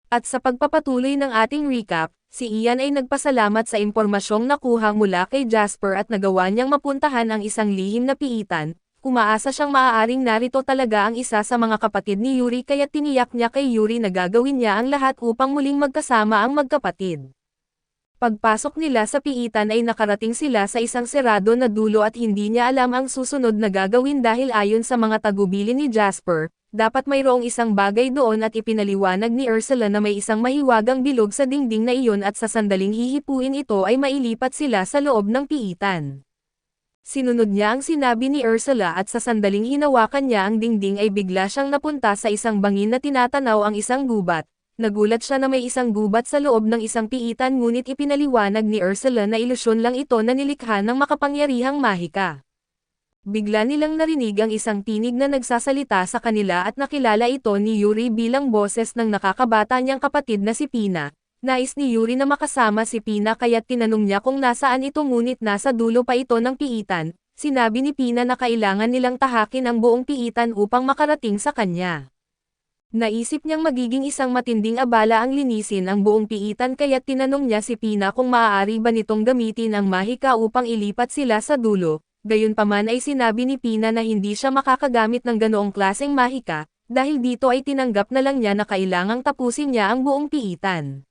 At sa pagpapatuloy ng ating recap, si Ian ay nagpasalamat sa impormasyong nakuha mula kay Jasper at nagawa niyang mapuntahan ang isang lihim na piitan. Umaasa siyang maaaring narito talaga ang isa sa mga kapatid ni Yuri kaya tiniyak niya kay Yuri na gagawin niya ang lahat upang muling magkasama ang magkapatid. Pagpasok nila sa piitan ay nakarating sila sa isang serado na dulo at hindi niya alam ang susunod na gagawin dahil ayon sa mga tagubilin ni Jasper, dapat mayroong isang bagay doon at ipinaliwanag ni Ursula na may isang mahiwagang bilog sa dingding na iyon at sa sandaling hihipuin ito ay mailipat sila sa loob ng piitan. Sinunod niya ang sinabi ni Ursula at sa sandaling hinawakan niya ang dingding ay bigla siyang napunta sa isang bangin na tinatanaw ang isang gubat. Nagulat siya na may isang gubat sa loob ng isang piitan ngunit ipinaliwanag ni Ursula na ilusyon lang ito na nilikha ng makapangyarihang mahika. Bigla nilang narinig ang isang tinig na nagsasalita sa kanila at nakilala ito ni Yuri bilang boses ng nakakabata niyang kapatid na si Pina. Nais ni Yuri na makasama si Pina kaya't tinanong niya kung nasaan ito ngunit nasa dulo pa ito ng piitan. Sinabi ni Pina na kailangan nilang tahakin ang buong piitan upang makarating sa kanya. Naisip niyang magiging isang matinding abala ang linisin ang buong piitan kaya't tinanong niya si Pina kung maaari ba nitong gamitin ang mahika upang ilipat sila sa dulo. Gayunpaman ay sinabi ni Pina na hindi siya makakagamit ng ganoong klaseng mahika, dahil dito ay tinanggap na lang niya na kailangang tapusin niya ang buong piitan.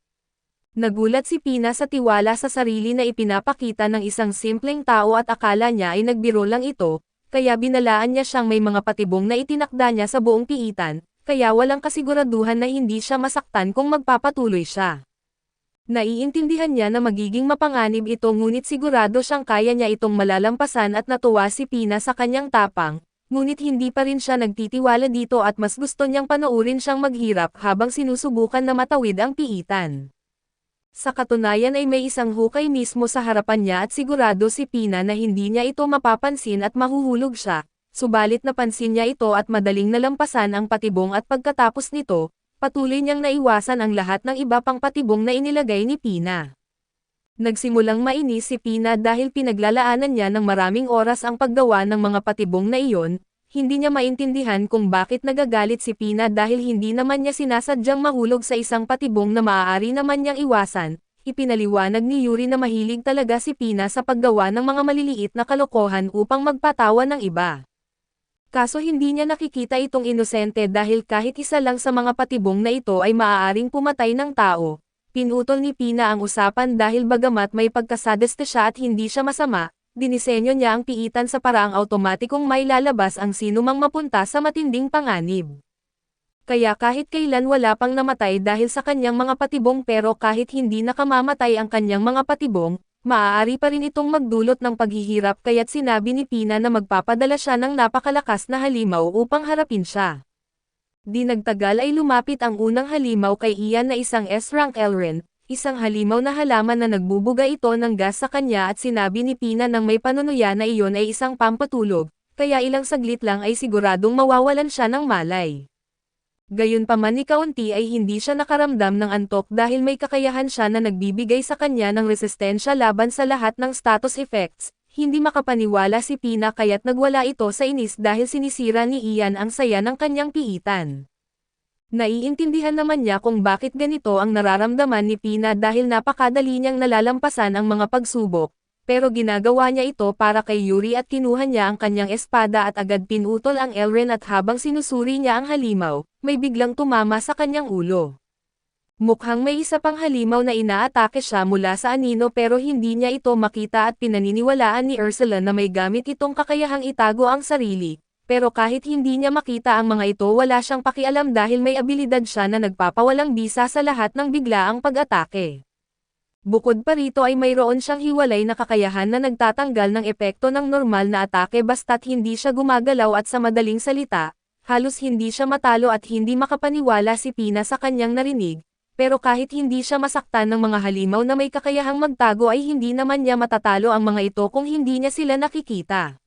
Nagulat si Pina sa tiwala sa sarili na ipinapakita ng isang simpleng tao at akala niya ay nagbiro lang ito, kaya binalaan niya siyang may mga patibong na itinakda niya sa buong piitan, kaya walang kasiguraduhan na hindi siya masaktan kung magpapatuloy siya. Naiintindihan niya na magiging mapanganib ito ngunit sigurado siyang kaya niya itong malalampasan at natuwa si Pina sa kanyang tapang, ngunit hindi pa rin siya nagtitiwala dito at mas gusto niyang panoorin siyang maghirap habang sinusubukan na matawid ang piitan. Sa katunayan ay may isang hukay mismo sa harapan niya at sigurado si Pina na hindi niya ito mapapansin at mahuhulog siya, subalit napansin niya ito at madaling nalampasan ang patibong at pagkatapos nito, patuloy niyang naiwasan ang lahat ng iba pang patibong na inilagay ni Pina. Nagsimulang mainis si Pina dahil pinaglalaanan niya ng maraming oras ang paggawa ng mga patibong na iyon. Hindi niya maintindihan kung bakit nagagalit si Pina dahil hindi naman niya sinasadyang mahulog sa isang patibong na maaari naman niyang iwasan. Ipinaliwanag ni Yuri na mahilig talaga si Pina sa paggawa ng mga maliliit na kalokohan upang magpatawa ng iba. Kaso hindi niya nakikita itong inosente dahil kahit isa lang sa mga patibong na ito ay maaaring pumatay ng tao. Pinutol ni Pina ang usapan dahil bagamat may pagkasadeste siya at hindi siya masama, dinisenyo niya ang piitan sa paraang automatikong may lalabas ang sinumang mapunta sa matinding panganib. Kaya kahit kailan wala pang namatay dahil sa kanyang mga patibong pero kahit hindi nakamamatay ang kanyang mga patibong, maaari pa rin itong magdulot ng paghihirap kaya't sinabi ni Pina na magpapadala siya ng napakalakas na halimaw upang harapin siya. Di nagtagal ay lumapit ang unang halimaw kay Ian na isang S-rank Elren, isang halimaw na halaman na nagbubuga ito ng gas sa kanya at sinabi ni Pina nang may panunuya na iyon ay isang pampatulog, kaya ilang saglit lang ay siguradong mawawalan siya ng malay. Gayunpaman ni kaunti ay hindi siya nakaramdam ng antok dahil may kakayahan siya na nagbibigay sa kanya ng resistensya laban sa lahat ng status effects. Hindi makapaniwala si Pina kaya't nagwala ito sa inis dahil sinisira ni Ian ang saya ng kanyang piitan. Naiintindihan naman niya kung bakit ganito ang nararamdaman ni Pina dahil napakadali niyang nalalampasan ang mga pagsubok, pero ginagawa niya ito para kay Yuri at kinuha niya ang kanyang espada at agad pinutol ang Elren at habang sinusuri niya ang halimaw, may biglang tumama sa kanyang ulo. Mukhang may isa pang halimaw na inaatake siya mula sa anino pero hindi niya ito makita at pinaniniwalaan ni Ursula na may gamit itong kakayahang itago ang sarili. Pero kahit hindi niya makita ang mga ito wala siyang pakialam dahil may abilidad siya na nagpapawalang bisa sa lahat ng biglaang pag-atake. Bukod pa rito ay mayroon siyang hiwalay na kakayahan na nagtatanggal ng epekto ng normal na atake basta't hindi siya gumagalaw at sa madaling salita, halos hindi siya matalo at hindi makapaniwala si Pina sa kanyang narinig, pero kahit hindi siya masaktan ng mga halimaw na may kakayahang magtago ay hindi naman niya matatalo ang mga ito kung hindi niya sila nakikita.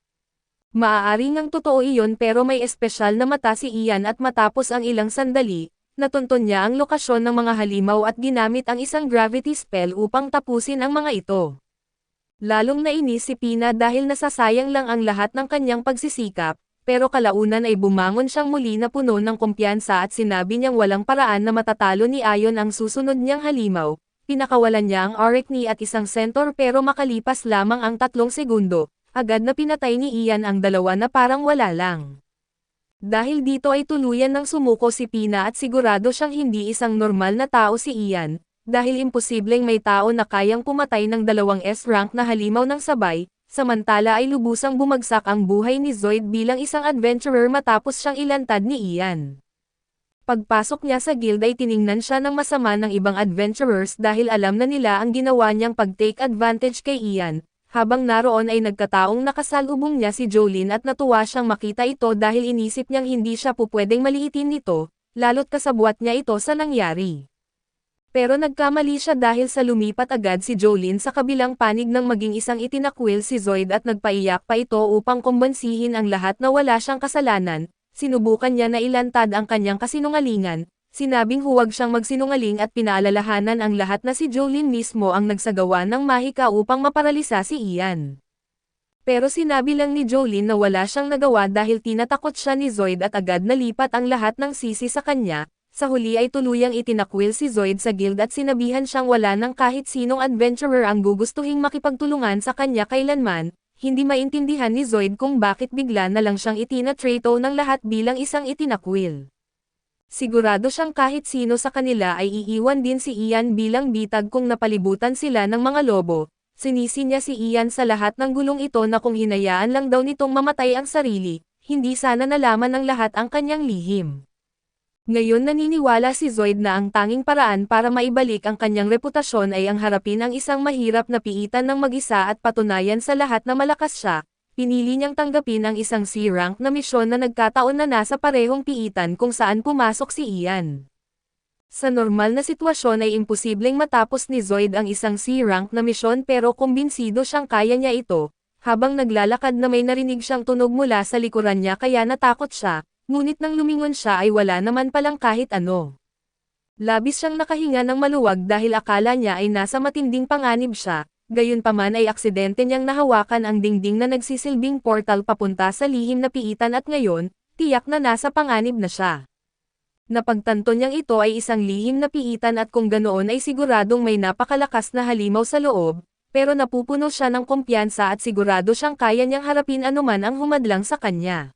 Maaari ngang totoo iyon pero may espesyal na mata si Ian at matapos ang ilang sandali, natunton niya ang lokasyon ng mga halimaw at ginamit ang isang gravity spell upang tapusin ang mga ito. Lalong nainis si Pina dahil nasasayang lang ang lahat ng kanyang pagsisikap, pero kalaunan ay bumangon siyang muli na puno ng kumpiyansa at sinabi niyang walang paraan na matatalo ni Ion ang susunod niyang halimaw. Pinakawalan niya ang Arachne at isang Centaur pero makalipas lamang ang 3 segundo, agad na pinatay ni Ian ang dalawa na parang wala lang. Dahil dito ay tuluyan ng sumuko si Pina at sigurado siyang hindi isang normal na tao si Ian, dahil imposibleng may tao na kayang pumatay ng 2 S-rank na halimaw ng sabay, samantala ay lubusang bumagsak ang buhay ni Zoid bilang isang adventurer matapos siyang ilantad ni Ian. Pagpasok niya sa guild ay tiningnan siya ng masama ng ibang adventurers dahil alam na nila ang ginawa niyang pag-take advantage kay Ian. Habang naroon ay nagkataong nakasalubong niya si Jolene at natuwa siyang makita ito dahil inisip niyang hindi siya pupwedeng maliitin nito, lalo't kasabwat niya ito sa nangyari. Pero nagkamali siya dahil sa lumipat agad si Jolene sa kabilang panig ng maging isang itinakwil si Zoid at nagpaiyak pa ito upang kumbansihin ang lahat na wala siyang kasalanan. Sinubukan niya na ilantad ang kanyang kasinungalingan. Sinabing huwag siyang magsinungaling at pinaalalahanan ang lahat na si Jolene mismo ang nagsagawa ng mahika upang maparalisa si Ian. Pero sinabi lang ni Jolene na wala siyang nagawa dahil tinatakot siya ni Zoid at agad nalipat ang lahat ng sisi sa kanya. Sa huli ay tuluyang itinakwil si Zoid sa guild at sinabihan siyang wala ng kahit sinong adventurer ang gugustuhing makipagtulungan sa kanya kailanman. Hindi maintindihan ni Zoid kung bakit bigla na lang siyang itinatrato ng lahat bilang isang itinakwil. Sigurado siyang kahit sino sa kanila ay iiwan din si Ian bilang bitag kung napalibutan sila ng mga lobo. Sinisi niya si Ian sa lahat ng gulong ito na kung hinayaan lang daw nitong mamatay ang sarili, hindi sana nalaman ng lahat ang kanyang lihim. Ngayon naniniwala si Zoid na ang tanging paraan para maibalik ang kanyang reputasyon ay ang harapin ang isang mahirap na piitan ng mag-isa at patunayan sa lahat na malakas siya. Pinili niyang tanggapin ang isang C-rank na misyon na nagkataon na nasa parehong piitan kung saan pumasok si Ian. Sa normal na sitwasyon ay imposibleng matapos ni Zoid ang isang C-rank na misyon pero kumbinsido siyang kaya niya ito. Habang naglalakad na may narinig siyang tunog mula sa likuran niya kaya natakot siya, ngunit nang lumingon siya ay wala naman palang kahit ano. Labis siyang nakahinga ng maluwag dahil akala niya ay nasa matinding panganib siya. Gayunpaman ay aksidente niyang nahawakan ang dingding na nagsisilbing portal papunta sa lihim na piitan at ngayon, tiyak na nasa panganib na siya. Napagtanto niyang ito ay isang lihim na piitan at kung ganoon ay siguradong may napakalakas na halimaw sa loob, pero napupuno siya ng kumpiyansa at sigurado siyang kaya niyang harapin anuman ang humadlang sa kanya.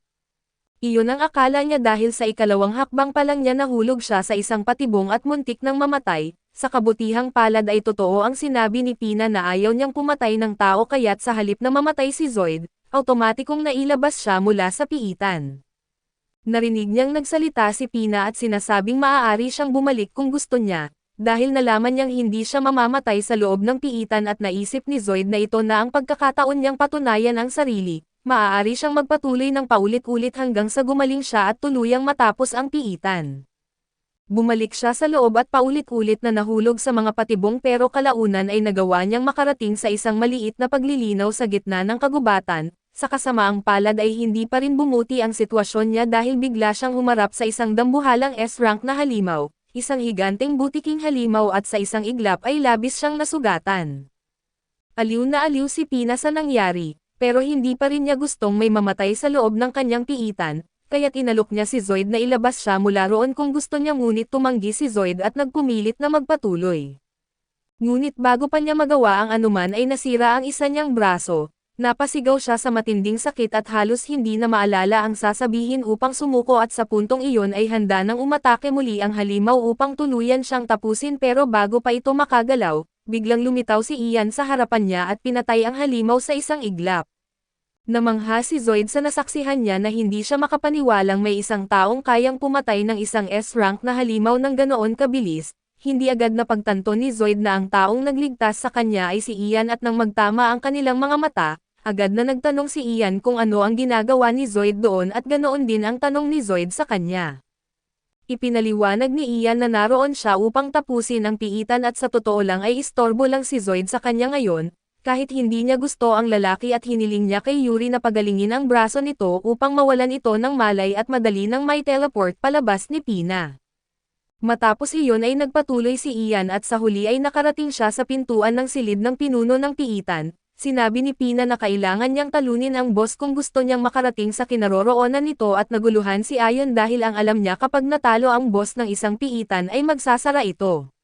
Iyon ang akala niya dahil sa ikalawang hakbang pa lang niya nahulog siya sa isang patibong at muntik ng mamatay. Sa kabutihang palad ay totoo ang sinabi ni Pina na ayaw niyang pumatay ng tao kaya't sa halip na mamatay si Zoid, automatikong nailabas siya mula sa piitan. Narinig niyang nagsalita si Pina at sinasabing maaari siyang bumalik kung gusto niya, dahil nalaman niyang hindi siya mamamatay sa loob ng piitan at naisip ni Zoid na ito na ang pagkakataon niyang patunayan ang sarili, maaari siyang magpatuloy ng paulit-ulit hanggang sa gumaling siya at tuluyang matapos ang piitan. Bumalik siya sa loob at paulit-ulit na nahulog sa mga patibong pero kalaunan ay nagawa niyang makarating sa isang maliit na paglilinaw sa gitna ng kagubatan. Sa kasamaang palad ay hindi pa rin bumuti ang sitwasyon niya dahil bigla siyang humarap sa isang dambuhalang S-rank na halimaw, isang higanteng butiking halimaw at sa isang iglap ay labis siyang nasugatan. Aliw na aliw si Pina sa nangyari, pero hindi pa rin niya gustong may mamatay sa loob ng kanyang piitan. Kaya't inalok niya si Zoid na ilabas siya mula roon kung gusto niya ngunit tumanggi si Zoid at nagpumilit na magpatuloy. Ngunit bago pa niya magawa ang anuman ay nasira ang isa niyang braso, napasigaw siya sa matinding sakit at halos hindi na maalala ang sasabihin upang sumuko at sa puntong iyon ay handa nang umatake muli ang halimaw upang tuluyan siyang tapusin pero bago pa ito makagalaw, biglang lumitaw si Ian sa harapan niya at pinatay ang halimaw sa isang iglap. Namangha si Zoid sa nasaksihan niya na hindi siya makapaniwalang may isang taong kayang pumatay ng isang S-rank na halimaw ng ganoon kabilis. Hindi agad napagtanto ni Zoid na ang taong nagligtas sa kanya ay si Ian at nang magtama ang kanilang mga mata, agad na nagtanong si Ian kung ano ang ginagawa ni Zoid doon at ganoon din ang tanong ni Zoid sa kanya. Ipinaliwanag ni Ian na naroon siya upang tapusin ang piitan at sa totoo lang ay istorbo lang si Zoid sa kanya ngayon. Kahit hindi niya gusto ang lalaki at hiniling niya kay Yuri na pagalingin ang braso nito upang mawalan ito ng malay at madali nang may teleport palabas ni Pina. Matapos iyon ay nagpatuloy si Ian at sa huli ay nakarating siya sa pintuan ng silid ng pinuno ng piitan. sinabi ni Pina na kailangan niyang talunin ang boss kung gusto niyang makarating sa kinaroroonan nito at naguluhan si Ayon dahil ang alam niya kapag natalo ang boss ng isang piitan ay magsasara ito.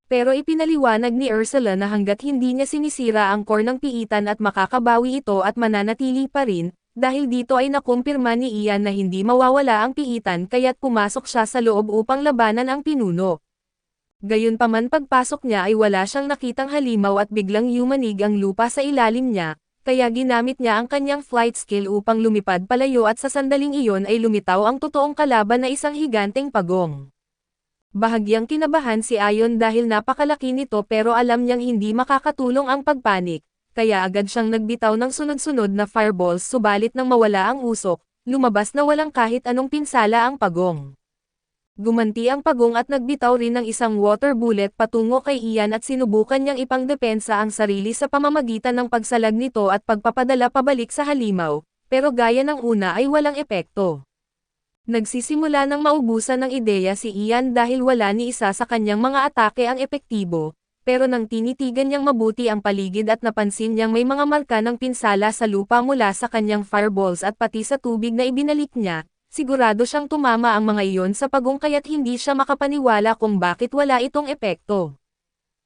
Pero ipinaliwanag ni Ursula na hanggat hindi niya sinisira ang core ng piitan at makakabawi ito at mananatili pa rin, dahil dito ay nakumpirma ni Ian na hindi mawawala ang piitan kaya't pumasok siya sa loob upang labanan ang pinuno. Gayunpaman pagpasok niya ay wala siyang nakitang halimaw at biglang yumanig ang lupa sa ilalim niya, kaya ginamit niya ang kanyang flight skill upang lumipad palayo at sa sandaling iyon ay lumitaw ang totoong kalaban na isang higanteng pagong. Bahagyang kinabahan si Ayon dahil napakalaki nito pero alam niyang hindi makakatulong ang pagpanik, kaya agad siyang nagbitaw ng sunod-sunod na fireballs subalit nang mawala ang usok, lumabas na walang kahit anong pinsala ang pagong. Gumanti ang pagong at nagbitaw rin ng isang water bullet patungo kay Ian at sinubukan niyang ipangdepensa ang sarili sa pamamagitan ng pagsalag nito at pagpapadala pabalik sa halimaw, pero gaya ng una ay walang epekto. Nagsisimula ng maubusan ng ideya si Ian dahil wala ni isa sa kanyang mga atake ang epektibo, pero nang tinitigan niyang mabuti ang paligid at napansin niyang may mga marka ng pinsala sa lupa mula sa kanyang fireballs at pati sa tubig na ibinalik niya, sigurado siyang tumama ang mga iyon sa pagong kaya't hindi siya makapaniwala kung bakit wala itong epekto.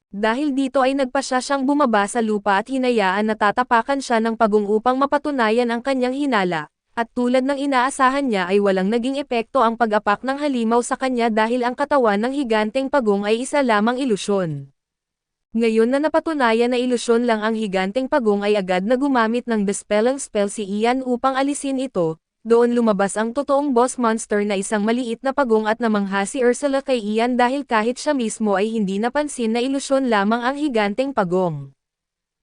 Dahil dito ay nagpasya siyang bumaba sa lupa at hinayaan na tatapakan siya ng pagong upang mapatunayan ang kanyang hinala. At tulad ng inaasahan niya ay walang naging epekto ang pag-apak ng halimaw sa kanya dahil ang katawan ng higanteng pagong ay isa lamang ilusyon. Ngayon na napatunayan na ilusyon lang ang higanteng pagong ay agad na gumamit ng Dispelling spell si Ian upang alisin ito, doon lumabas ang totoong boss monster na isang maliit na pagong at namangha si Ursula kay Ian dahil kahit siya mismo ay hindi napansin na ilusyon lamang ang higanteng pagong.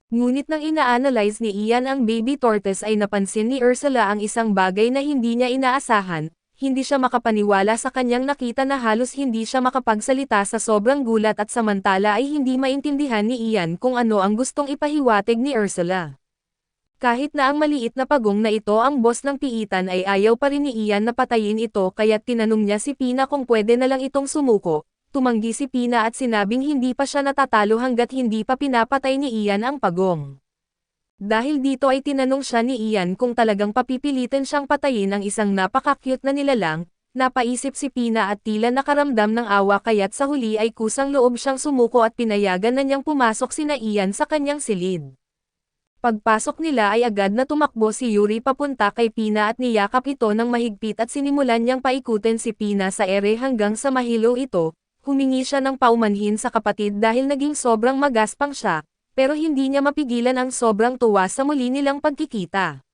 Ngunit nang ina-analyze ni Ian ang baby tortoise ay napansin ni Ursula ang isang bagay na hindi niya inaasahan, hindi siya makapaniwala sa kanyang nakita na halos hindi siya makapagsalita sa sobrang gulat at samantala ay hindi maintindihan ni Ian kung ano ang gustong ipahiwatig ni Ursula. Kahit na ang maliit na pagong na ito ang boss ng piitan ay ayaw pa rin ni Ian na patayin ito kaya't tinanong niya si Pina kung pwede na lang itong sumuko. Tumanggi si Pina at sinabing hindi pa siya natatalo hanggat hindi pa pinapatay ni Ian ang pagong. Dahil dito ay tinanong siya ni Ian kung talagang papipilitin siyang patayin ang isang napaka-cute na nilalang, napaisip si Pina at tila nakaramdam ng awa kaya't sa huli ay kusang loob siyang sumuko at pinayagan na niyang pumasok sina Ian sa kanyang silid. Pagpasok nila ay agad na tumakbo si Yuri papunta kay Pina at niyakap ito ng mahigpit at sinimulan niyang paikutin si Pina sa ere hanggang sa mahilo ito. Humingi siya ng paumanhin sa kapatid dahil naging sobrang magaspang siya, pero hindi niya mapigilan ang sobrang tuwa sa muli nilang pagkikita.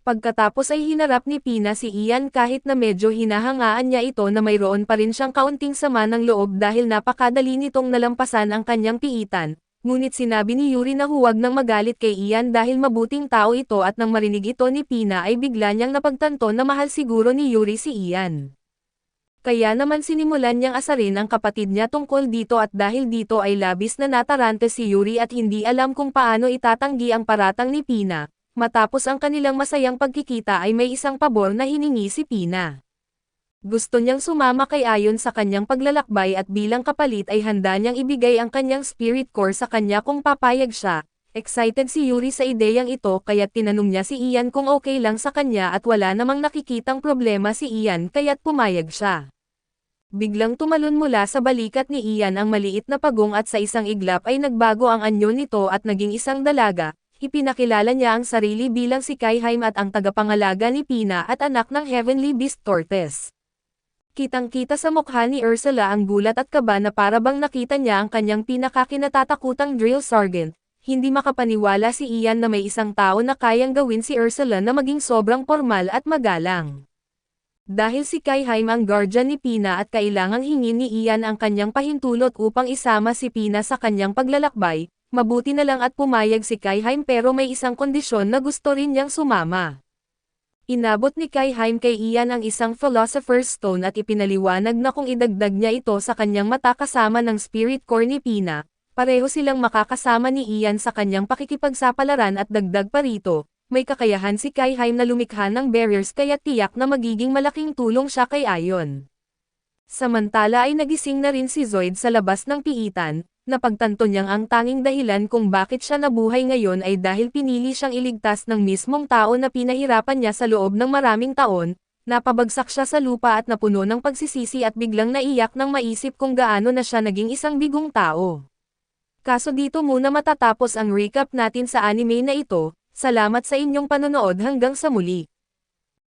Pagkatapos ay hinarap ni Pina si Ian kahit na medyo hinahangaan niya ito na mayroon pa rin siyang kaunting sama ng loob dahil napakadali nitong nalampasan ang kanyang piitan, ngunit sinabi ni Yuri na huwag nang magalit kay Ian dahil mabuting tao ito at nang marinig ito ni Pina ay bigla niyang napagtanto na mahal siguro ni Yuri si Ian. Kaya naman sinimulan niyang asarin ang kapatid niya tungkol dito at dahil dito ay labis na natarante si Yuri at hindi alam kung paano itatanggi ang paratang ni Pina. Matapos ang kanilang masayang pagkikita ay may isang pabor na hiningi si Pina. Gusto niyang sumama kay Ayon sa kanyang paglalakbay at bilang kapalit ay handa niyang ibigay ang kanyang spirit core sa kanya kung papayag siya. Excited si Yuri sa ideyang ito kaya't tinanong niya si Ian kung okay lang sa kanya at wala namang nakikitang problema si Ian kaya't pumayag siya. Biglang tumalon mula sa balikat ni Ian ang maliit na pagong at sa isang iglap ay nagbago ang anyo nito at naging isang dalaga. Ipinakilala niya ang sarili bilang si Kaihaim at ang tagapangalaga ni Pina at anak ng Heavenly Beast Tortoise. Kitang-kita sa mukha ni Ursula ang gulat at kaba na parabang nakita niya ang kanyang pinakakinatatakutang drill sergeant. Hindi makapaniwala si Ian na may isang tao na kayang gawin si Ursula na maging sobrang formal at magalang. Dahil si Kaihaim ang guardian ni Pina at kailangang hingin ni Ian ang kanyang pahintulot upang isama si Pina sa kanyang paglalakbay, mabuti na lang at pumayag si Kaihaim pero may isang kondisyon na gusto rin niyang sumama. Inabot ni Kaihaim kay Ian ang isang Philosopher's Stone at ipinaliwanag na kung idagdag niya ito sa kanyang mata kasama ng spirit core ni Pina, pareho silang makakasama ni Ian sa kanyang pakikipagsapalaran at dagdag pa rito. May kakayahan si Kaihaim na lumikha ng barriers kaya tiyak na magiging malaking tulong siya kay Ayon. Samantala ay nagising na rin si Zoid sa labas ng piitan, Napagtanto niyang ang tanging dahilan kung bakit siya nabuhay ngayon ay dahil pinili siyang iligtas ng mismong tao na pinahirapan niya sa loob ng maraming taon. Napabagsak siya sa lupa at napuno ng pagsisisi at biglang naiyak nang maisip kung gaano na siya naging isang bigong tao. Kaso dito muna matatapos ang recap natin sa anime na ito. Salamat sa inyong panonood hanggang sa muli.